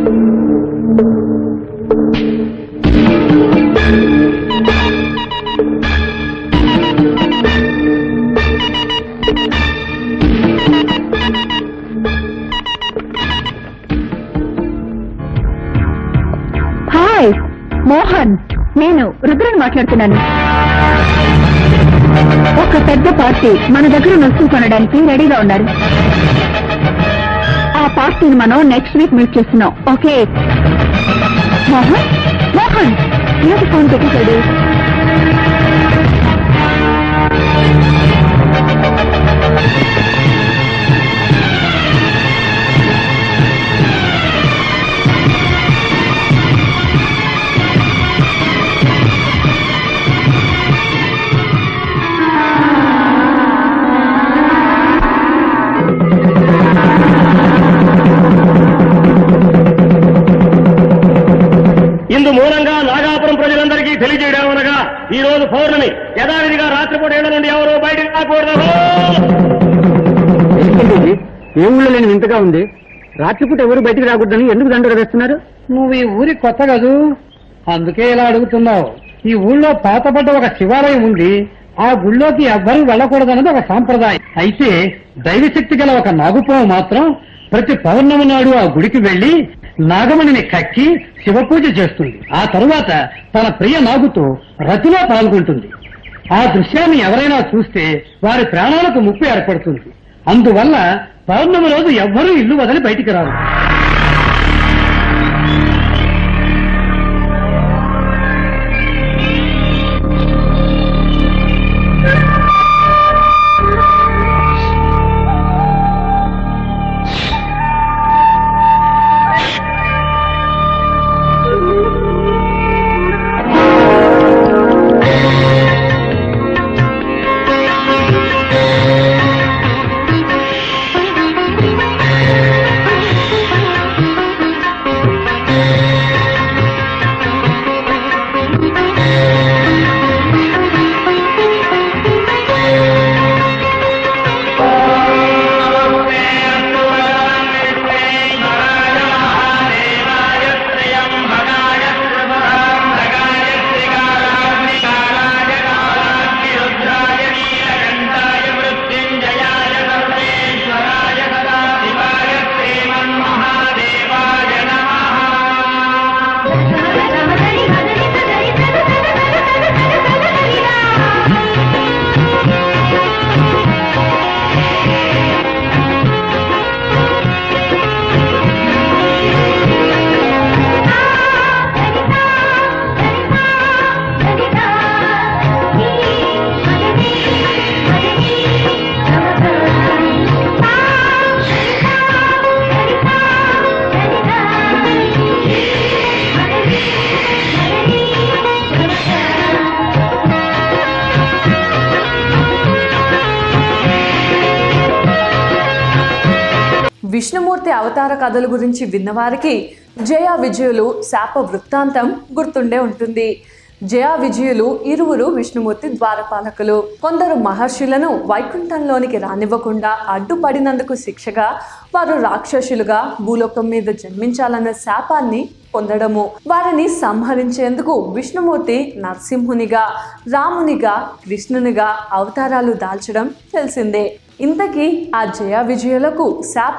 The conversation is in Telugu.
హాయ్ మోహన్, నేను రుద్రని మాట్లాడుతున్నాను. ఒక పెద్ద పార్టీ మన దగ్గర వస్తువు కొనడానికి రెడీగా ఉన్నారు. ఆ పార్టీని మనం నెక్స్ట్ వీక్ మీట్ చేస్తున్నాం. ఓకే మోహన్? మోహన్ ఏది ఫోన్ పెట్టేశాడు? ఇందు మూలంగా నాగాపురం ప్రజలందరికీ తెలియజేయడమనగా ఈ రోజు పౌర్ణమి యథావిధిగా రాత్రిపూట ఇళ్ల నుండి ఎవరో బయటకు రాకూడదు. ఏ ఊళ్ళో లేని వింతగా ఉంది. రాత్రిపూట ఎవరు బయటికి రాకూడదని ఎందుకు దండలు వేస్తున్నారు? నువ్వు ఈ ఊరి కొత్త కదూ, అందుకే ఇలా అడుగుతున్నావు. ఈ ఊళ్ళో పాతపడ్డ ఒక శివాలయం ఉంది. ఆ గుళ్ళోకి ఎవ్వరూ వెళ్ళకూడదన్నది ఒక సాంప్రదాయం. అయితే దైవశక్తి గల ఒక నాగుపాము మాత్రం ప్రతి పౌర్ణమి నాడు ఆ గుడికి వెళ్లి నాగమణిని కక్కి శివపూజ చేస్తుంది. ఆ తరువాత తన ప్రియ నాగుతో రతిలో పాల్గొంటుంది. ఆ దృశ్యాన్ని ఎవరైనా చూస్తే వారి ప్రాణాలకు ముప్పు ఏర్పడుతుంది. అందువల్ల పౌర్ణమి రోజు ఎవ్వరూ ఇల్లు వదిలి బయటికి రారు. విష్ణుమూర్తి అవతార కథల గురించి విన్నవారికి జయ విజయులు శాప వృత్తాంతం గుర్తుండే ఉంటుంది. జయ విజయులు ఇరువురు విష్ణుమూర్తి ద్వారపాలకులు. కొందరు మహర్షులను వైకుంఠంలోనికి రానివ్వకుండా అడ్డుపడినందుకు శిక్షగా వారు రాక్షసులుగా భూలోకం మీద జన్మించాలన్న శాపాన్ని పొందడము. వారిని సంహరించేందుకు విష్ణుమూర్తి నరసింహునిగా, రామునిగా, కృష్ణునిగా అవతారాలు దాల్చడం తెలిసిందే. ఇంతకీ ఆ జయ విజయులకు శాప